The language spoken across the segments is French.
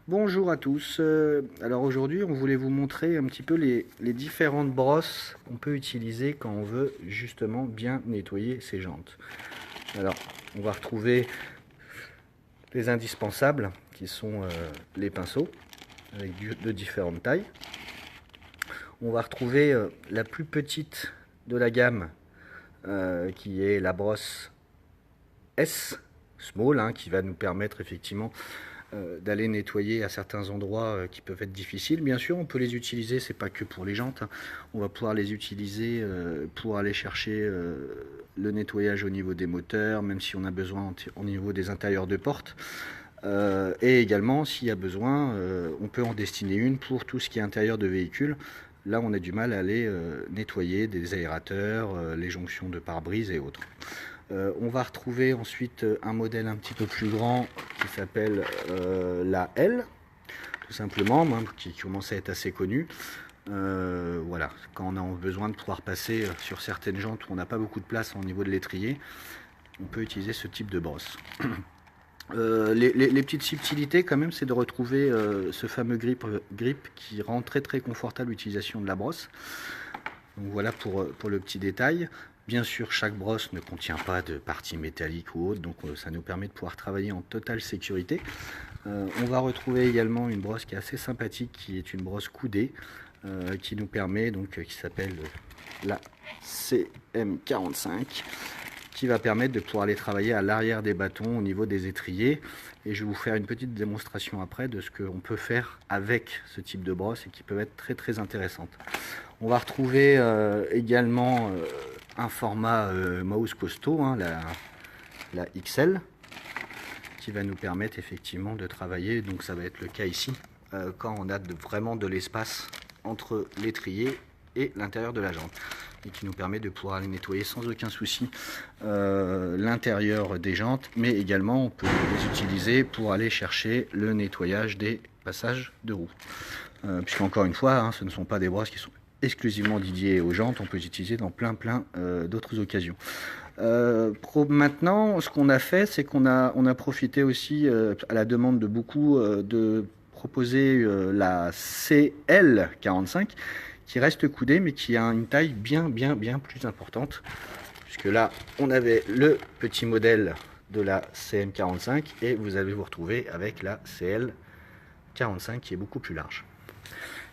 Bonjour à tous. Alors aujourd'hui, on voulait vous montrer un petit peu les différentes brosses qu'on peut utiliser quand on veut justement bien nettoyer ses jantes. Alors, on va retrouver les indispensables qui sont les pinceaux avec de différentes tailles. On va retrouver la plus petite de la gamme qui est la brosse S, Small, hein, qui va nous permettre effectivement d'aller nettoyer à certains endroits qui peuvent être difficiles. Bien sûr, on peut les utiliser, c'est pas que pour les jantes, hein. On va pouvoir les utiliser pour aller chercher le nettoyage au niveau des moteurs, même si on a besoin au niveau des intérieurs de porte. Et également, s'il y a besoin, on peut en destiner une pour tout ce qui est intérieur de véhicule. Là, on a du mal à aller nettoyer des aérateurs, les jonctions de pare-brise et autres. On va retrouver ensuite un modèle un petit peu plus grand qui s'appelle la L, tout simplement, qui commence à être assez connu. Voilà, quand on a besoin de pouvoir passer sur certaines jantes où on n'a pas beaucoup de place au niveau de l'étrier, on peut utiliser ce type de brosse. Les petites subtilités quand même, c'est de retrouver ce fameux grip qui rend très confortable l'utilisation de la brosse. Donc voilà pour le petit détail. Bien sûr, chaque brosse ne contient pas de partie métallique ou autre, donc ça nous permet de pouvoir travailler en totale sécurité. On va retrouver également une brosse qui est assez sympathique, qui est une brosse coudée, qui nous permet, donc qui s'appelle la CM45, qui va permettre de pouvoir aller travailler à l'arrière des bâtons au niveau des étriers. Et je vais vous faire une petite démonstration après de ce qu'on peut faire avec ce type de brosse et qui peuvent être très intéressantes. On va retrouver également un format mouse costaud, hein, la XL, qui va nous permettre effectivement de travailler. Donc ça va être le cas ici, quand on a vraiment de l'espace entre l'étrier et l'intérieur de la jante, et qui nous permet de pouvoir aller nettoyer sans aucun souci l'intérieur des jantes, mais également on peut les utiliser pour aller chercher le nettoyage des passages de roues. Puisqu'encore une fois, hein, ce ne sont pas des brosses qui sont exclusivement dédiées aux jantes, on peut les utiliser dans plein d'autres occasions. Maintenant, ce qu'on a fait, c'est qu'on a profité aussi, à la demande de beaucoup, de proposer la CL45, qui reste coudée, mais qui a une taille bien plus importante. Puisque là, on avait le petit modèle de la CM45, et vous allez vous retrouver avec la CL45, qui est beaucoup plus large.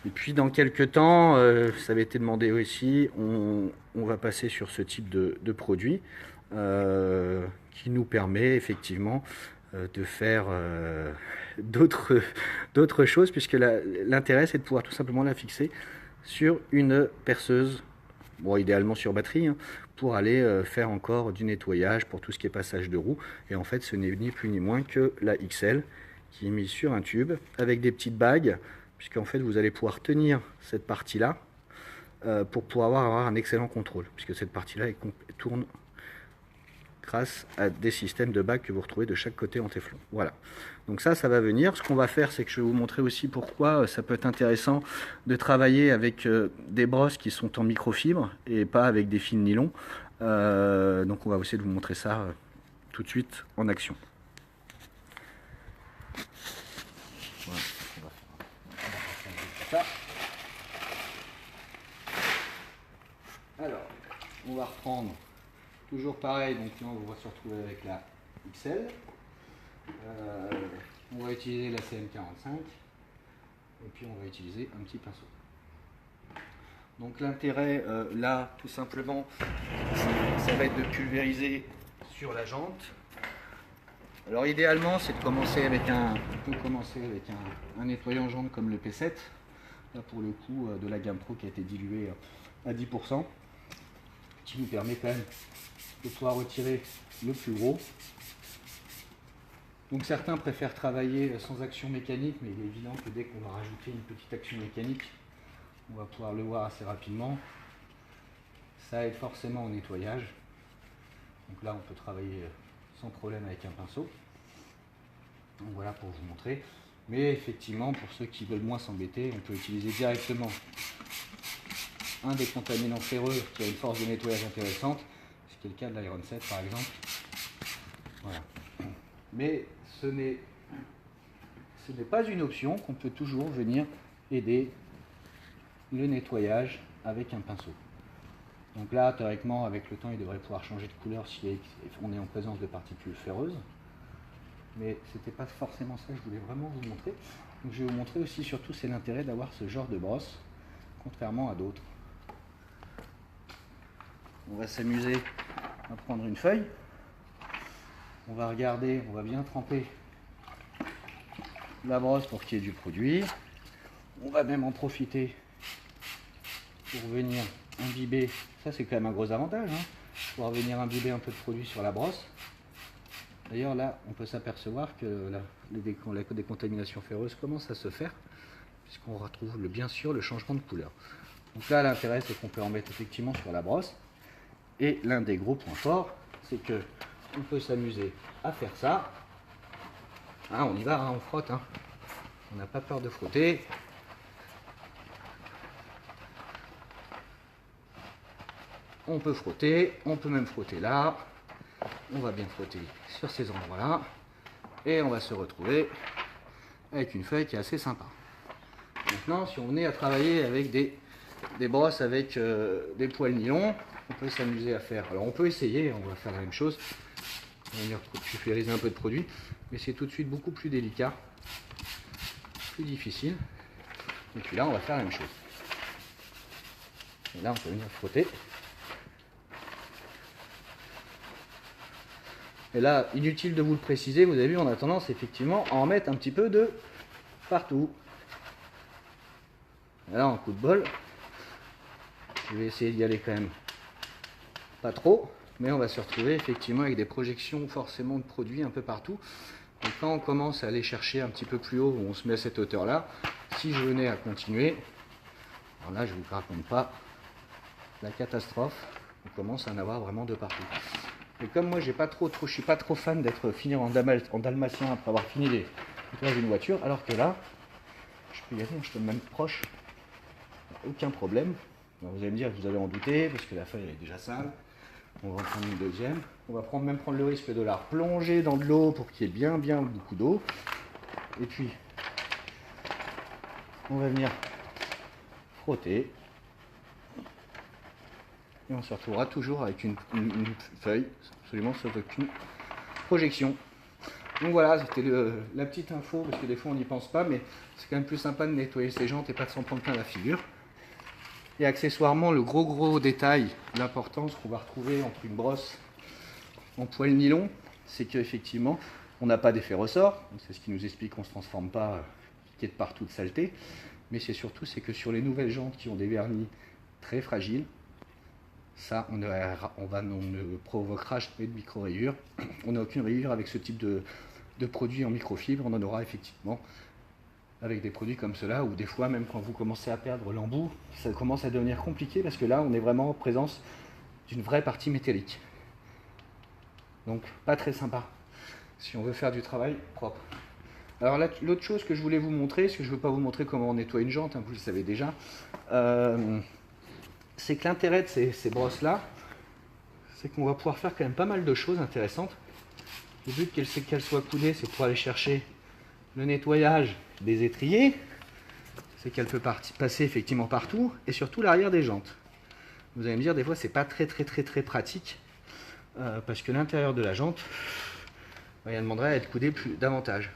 Et puis dans quelques temps, ça avait été demandé aussi, on va passer sur ce type de produit qui nous permet effectivement de faire d'autres choses, puisque l'intérêt c'est de pouvoir tout simplement la fixer sur une perceuse, bon, idéalement sur batterie, hein, pour aller faire encore du nettoyage pour tout ce qui est passage de roue. Et en fait, ce n'est ni plus ni moins que la XL qui est mise sur un tube avec des petites bagues, puisqu'en fait vous allez pouvoir tenir cette partie là pour pouvoir avoir un excellent contrôle, puisque cette partie là tourne grâce à des systèmes de bagues que vous retrouvez de chaque côté en téflon. Voilà, donc ça va venir. Ce qu'on va faire, c'est que je vais vous montrer aussi pourquoi ça peut être intéressant de travailler avec des brosses qui sont en microfibre et pas avec des fils nylon. Donc on va essayer de vous montrer ça tout de suite en action. Voilà. Ça. Alors, on va reprendre toujours pareil, donc là on va se retrouver avec la XL. On va utiliser la CM45 et puis on va utiliser un petit pinceau. Donc l'intérêt là, tout simplement, ça va être de pulvériser sur la jante. Alors idéalement, c'est de commencer avec un nettoyant jante comme le P7. Là pour le coup de la gamme Pro qui a été dilué à 10%, qui nous permet quand même de pouvoir retirer le plus gros. Donc certains préfèrent travailler sans action mécanique, mais il est évident que dès qu'on va rajouter une petite action mécanique, on va pouvoir le voir assez rapidement. Ça aide forcément au nettoyage. Donc là on peut travailler sans problème avec un pinceau. Donc voilà pour vous montrer. Mais effectivement, pour ceux qui veulent moins s'embêter, on peut utiliser directement un décontaminant ferreux qui a une force de nettoyage intéressante, ce qui est le cas de l'Iron 7 par exemple. Voilà. Mais ce n'est ce n'est pas une option, qu'on peut toujours venir aider le nettoyage avec un pinceau. Donc là, théoriquement, avec le temps, il devrait pouvoir changer de couleur si on est en présence de particules ferreuses. Mais ce n'était pas forcément ça que je voulais vraiment vous montrer. Donc je vais vous montrer aussi, surtout, c'est l'intérêt d'avoir ce genre de brosse, contrairement à d'autres. On va s'amuser à prendre une feuille. On va regarder, on va bien tremper la brosse pour qu'il y ait du produit. On va même en profiter pour venir imbiber. Ça, c'est quand même un gros avantage, hein, pouvoir venir imbiber un peu de produit sur la brosse. D'ailleurs, là, on peut s'apercevoir que la décontamination ferreuse commence à se faire, puisqu'on retrouve bien sûr le changement de couleur. Donc là, l'intérêt, c'est qu'on peut en mettre effectivement sur la brosse. Et l'un des gros points forts, c'est que on peut s'amuser à faire ça. Hein, on y va, hein, on frotte. Hein. On n'a pas peur de frotter. On peut frotter, on peut même frotter là. On va bien frotter sur ces endroits-là. Et on va se retrouver avec une feuille qui est assez sympa. Maintenant, si on venait à travailler avec des brosses avec des poils nylon, on peut s'amuser à faire. Alors on peut essayer, on va faire la même chose. On va venir pulvériser un peu de produit, mais c'est tout de suite beaucoup plus délicat, plus difficile. Et puis là, on va faire la même chose. Et là, on peut venir frotter. Et là, inutile de vous le préciser, vous avez vu, on a tendance effectivement à en mettre un petit peu de partout. Et là, en coup de bol, je vais essayer d'y aller quand même pas trop, mais on va se retrouver effectivement avec des projections forcément de produits un peu partout. Et quand on commence à aller chercher un petit peu plus haut, où on se met à cette hauteur-là, si je venais à continuer, alors là, je ne vous raconte pas la catastrophe, on commence à en avoir vraiment de partout. Et comme moi, je suis pas trop fan d'être fini en dalmatien après avoir fini les nettoyages d'une voiture, alors que là, je peux y aller, je peux même proche, aucun problème. Alors vous allez me dire que vous allez en douter, parce que la feuille est déjà sale. On va en prendre une deuxième. On va même prendre le risque de la replonger dans de l'eau pour qu'il y ait bien beaucoup d'eau. Et puis, on va venir frotter. Et on se retrouvera toujours avec une feuille, absolument sans aucune projection. Donc voilà, c'était la petite info, parce que des fois on n'y pense pas, mais c'est quand même plus sympa de nettoyer ses jantes et pas de s'en prendre plein la figure. Et accessoirement, le gros détail, l'importance qu'on va retrouver entre une brosse en poil nylon, c'est qu'effectivement, on n'a pas d'effet ressort. C'est ce qui nous explique qu'on ne se transforme pas, qu'il y ait de partout de saleté. Mais c'est surtout, c'est que sur les nouvelles jantes qui ont des vernis très fragiles, ça, on ne provoquera jamais de micro-rayures. On n'a aucune rayure avec ce type de produit en microfibre. On en aura effectivement avec des produits comme cela, où des fois, même quand vous commencez à perdre l'embout, ça commence à devenir compliqué, parce que là, on est vraiment en présence d'une vraie partie métallique. Donc, pas très sympa, si on veut faire du travail propre. Alors là, l'autre chose que je voulais vous montrer, parce que je ne veux pas vous montrer comment on nettoie une jante, hein, vous le savez déjà, c'est que l'intérêt de ces brosses-là, c'est qu'on va pouvoir faire quand même pas mal de choses intéressantes. Le but qu'elles soient coudées, c'est pour aller chercher le nettoyage des étriers, c'est qu'elle peut passer effectivement partout, et surtout l'arrière des jantes. Vous allez me dire, des fois, c'est pas très pratique, parce que l'intérieur de la jante, elle demanderait à être coudée davantage.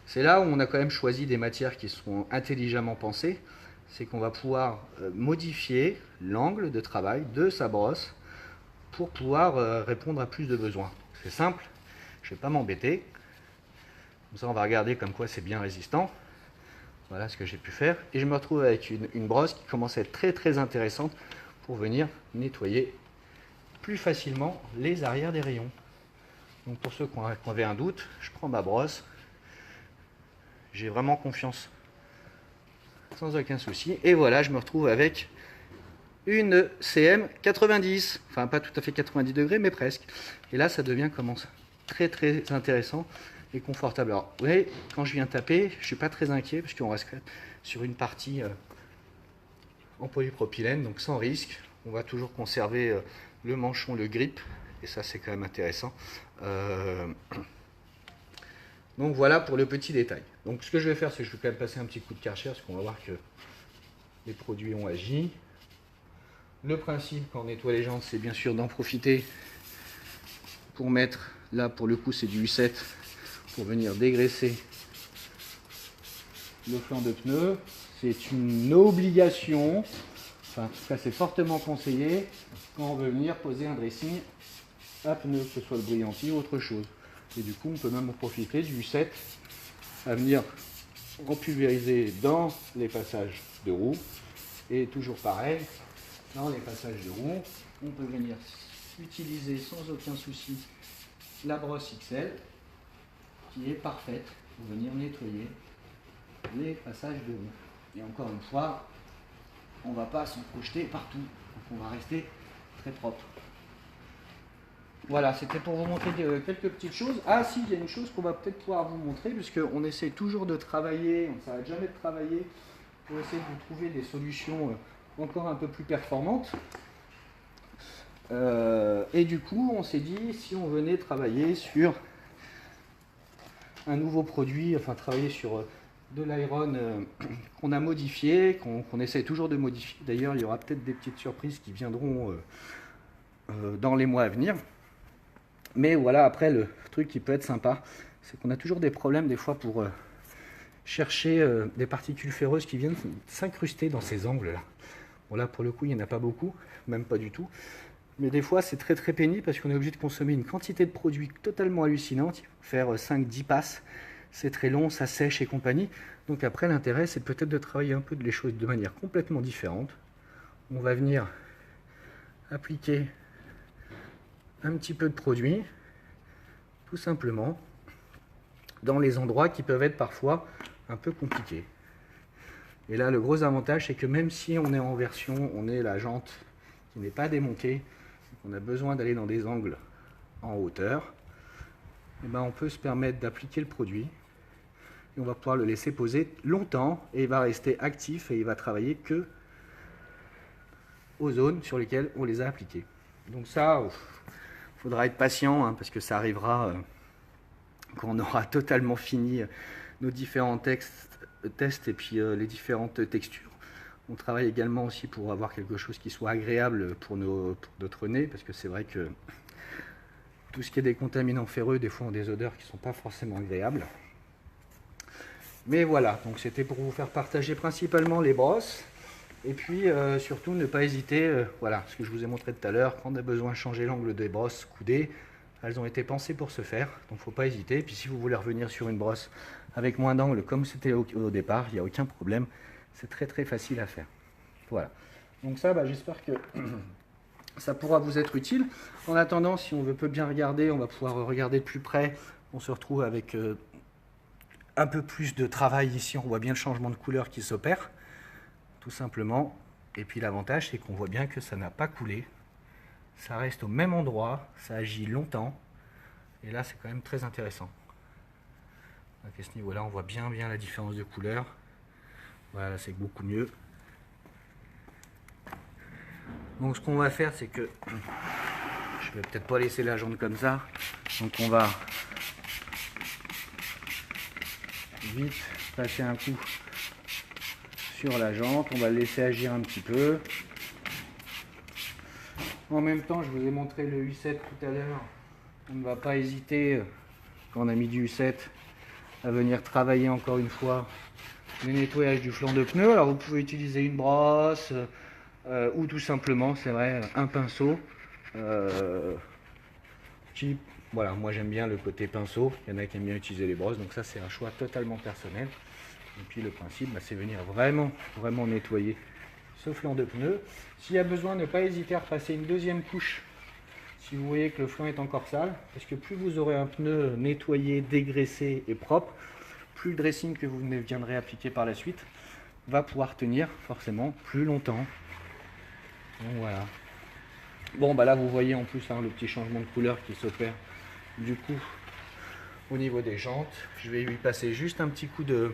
C'est là où on a quand même choisi des matières qui seront intelligemment pensées, c'est qu'on va pouvoir modifier l'angle de travail de sa brosse pour pouvoir répondre à plus de besoins. C'est simple, je ne vais pas m'embêter. Comme ça, on va regarder comme quoi c'est bien résistant. Voilà ce que j'ai pu faire. Et je me retrouve avec une brosse qui commence à être très intéressante pour venir nettoyer plus facilement les arrières des rayons. Donc pour ceux qui avaient un doute, je prends ma brosse. J'ai vraiment confiance sans aucun souci. Et voilà, je me retrouve avec une CM 90. Enfin, pas tout à fait 90 degrés, mais presque. Et là, ça devient commence très intéressant et confortable. Alors, vous voyez, quand je viens taper, je ne suis pas très inquiet parce qu'on reste sur une partie en polypropylène, donc sans risque. On va toujours conserver le manchon, le grip, et ça c'est quand même intéressant. Donc voilà pour le petit détail. Donc ce que je vais faire, c'est que je vais quand même passer un petit coup de Karcher, parce qu'on va voir que les produits ont agi. Le principe quand on nettoie les jantes, c'est bien sûr d'en profiter pour mettre, là pour le coup c'est du U7, pour venir dégraisser le flanc de pneu. C'est une obligation, enfin en tout cas c'est fortement conseillé quand on veut venir poser un dressing à pneu, que ce soit le brillanti ou autre chose. Et du coup on peut même en profiter du U7 à venir repulvériser dans les passages de roue. Et toujours pareil, dans les passages de roue, on peut venir utiliser sans aucun souci la brosse XL qui est parfaite pour venir nettoyer les passages de roue. Et encore une fois, on ne va pas s'en projeter partout, donc on va rester très propre. Voilà, c'était pour vous montrer quelques petites choses. Ah si, il y a une chose qu'on va peut-être pouvoir vous montrer, puisqu'on essaie toujours de travailler, on ne s'arrête jamais de travailler pour essayer de vous trouver des solutions encore un peu plus performantes. Et du coup, on s'est dit, si on venait travailler sur un nouveau produit, enfin travailler sur de l'iron qu'on a modifié, qu'on essaie toujours de modifier. D'ailleurs, il y aura peut-être des petites surprises qui viendront dans les mois à venir. Mais voilà, après, le truc qui peut être sympa, c'est qu'on a toujours des problèmes des fois pour chercher des particules ferreuses qui viennent s'incruster dans ces angles-là. Bon là, pour le coup, il n'y en a pas beaucoup, même pas du tout. Mais des fois, c'est très très pénible parce qu'on est obligé de consommer une quantité de produits totalement hallucinante. Faire 5-10 passes, c'est très long, ça sèche et compagnie. Donc après, l'intérêt, c'est peut-être de travailler un peu les choses de manière complètement différente. On va venir appliquer un petit peu de produit, tout simplement, dans les endroits qui peuvent être parfois un peu compliqués. Et là, le gros avantage, c'est que même si on est en version, on est la jante qui n'est pas démontée, on a besoin d'aller dans des angles en hauteur, et ben on peut se permettre d'appliquer le produit et on va pouvoir le laisser poser longtemps et il va rester actif et il va travailler que aux zones sur lesquelles on les a appliqués. Donc ça, il faudra être patient hein, parce que ça arrivera quand on aura totalement fini nos différents tests et puis les différentes textures. On travaille également aussi pour avoir quelque chose qui soit agréable pour notre nez, parce que c'est vrai que tout ce qui est des contaminants ferreux, des fois ont des odeurs qui ne sont pas forcément agréables. Mais voilà, donc c'était pour vous faire partager principalement les brosses, et puis surtout ne pas hésiter, voilà, ce que je vous ai montré tout à l'heure, quand on a besoin de changer l'angle des brosses coudées, elles ont été pensées pour ce faire, donc il ne faut pas hésiter. Et puis si vous voulez revenir sur une brosse avec moins d'angle comme c'était au départ, il n'y a aucun problème. C'est très très facile à faire. Voilà. Donc ça, j'espère que ça pourra vous être utile. En attendant, si on peut bien regarder, on va pouvoir regarder de plus près. On se retrouve avec un peu plus de travail ici. On voit bien le changement de couleur qui s'opère, tout simplement. Et puis l'avantage, c'est qu'on voit bien que ça n'a pas coulé. Ça reste au même endroit, ça agit longtemps. Et là, c'est quand même très intéressant. Donc à ce niveau-là, on voit bien la différence de couleur. Voilà, c'est beaucoup mieux. Donc ce qu'on va faire, c'est que je vais peut-être pas laisser la jante comme ça. Donc on va vite passer un coup sur la jante. On va le laisser agir un petit peu. En même temps, je vous ai montré le U7 tout à l'heure. On ne va pas hésiter, quand on a mis du U7, à venir travailler encore une fois le nettoyage du flanc de pneu. Alors vous pouvez utiliser une brosse ou tout simplement, c'est vrai, un pinceau. Voilà, moi j'aime bien le côté pinceau. Il y en a qui aiment bien utiliser les brosses, donc ça c'est un choix totalement personnel. Et puis le principe, c'est venir vraiment nettoyer ce flanc de pneu. S'il y a besoin, ne pas hésiter à repasser une deuxième couche si vous voyez que le flanc est encore sale, parce que plus vous aurez un pneu nettoyé, dégraissé et propre, plus le dressing que vous viendrez appliquer par la suite va pouvoir tenir forcément plus longtemps. Donc voilà. Bon là vous voyez en plus le petit changement de couleur qui s'opère du coup au niveau des jantes. Je vais lui passer juste un petit coup de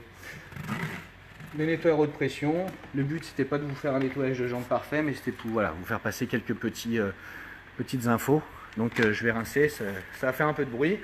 nettoyeur haute pression. Le but c'était pas de vous faire un nettoyage de jantes parfait, mais c'était pour vous faire passer quelques petites infos. Donc je vais rincer, ça va faire un peu de bruit.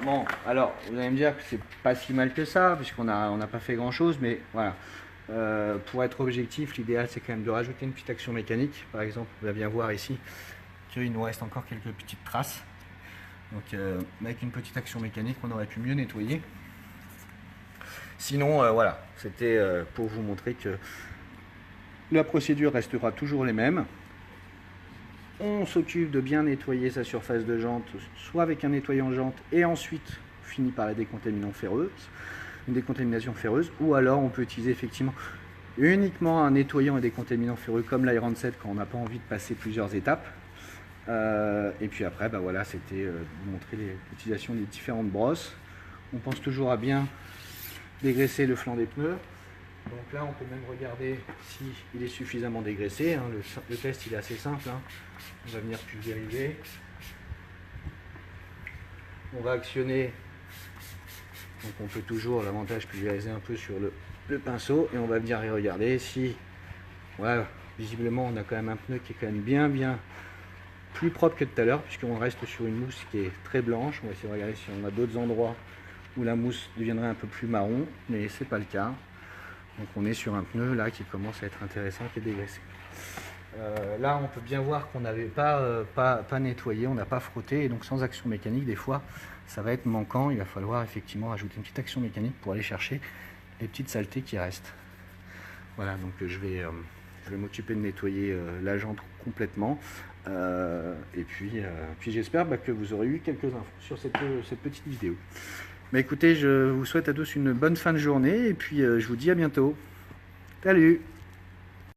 Bon, alors, vous allez me dire que c'est pas si mal que ça, puisqu'on n'a pas fait grand chose, mais voilà. Pour être objectif, l'idéal c'est quand même de rajouter une petite action mécanique. Par exemple, on va bien voir ici qu'il nous reste encore quelques petites traces. Donc avec une petite action mécanique, on aurait pu mieux nettoyer. Sinon, voilà, c'était pour vous montrer que la procédure restera toujours les mêmes. On s'occupe de bien nettoyer sa surface de jante, soit avec un nettoyant jante et ensuite finit par la décontamination ferreuse, ou alors on peut utiliser effectivement uniquement un nettoyant et décontaminant ferreux comme l'Iron 7 quand on n'a pas envie de passer plusieurs étapes. Et puis après, bah voilà, c'était vous montrer l'utilisation des différentes brosses. On pense toujours à bien dégraisser le flanc des pneus. Donc là, on peut même regarder s'il est suffisamment dégraissé. Hein. Le test, il est assez simple. Hein. On va venir pulvériser. On va actionner. Donc on peut toujours, l'avantage, pulvériser un peu sur le pinceau. Et on va venir regarder si, ouais, visiblement, on a quand même un pneu qui est quand même bien plus propre que tout à l'heure, puisqu'on reste sur une mousse qui est très blanche. On va essayer de regarder si on a d'autres endroits où la mousse deviendrait un peu plus marron, mais c'est pas le cas. Donc on est sur un pneu là qui commence à être intéressant, qui est dégraissé. Là on peut bien voir qu'on n'avait pas nettoyé, on n'a pas frotté, et donc sans action mécanique des fois ça va être manquant. Il va falloir effectivement rajouter une petite action mécanique pour aller chercher les petites saletés qui restent. Voilà, donc je vais m'occuper de nettoyer la jante complètement. Et puis j'espère que vous aurez eu quelques infos sur cette petite vidéo. Mais écoutez, je vous souhaite à tous une bonne fin de journée et puis je vous dis à bientôt. Salut!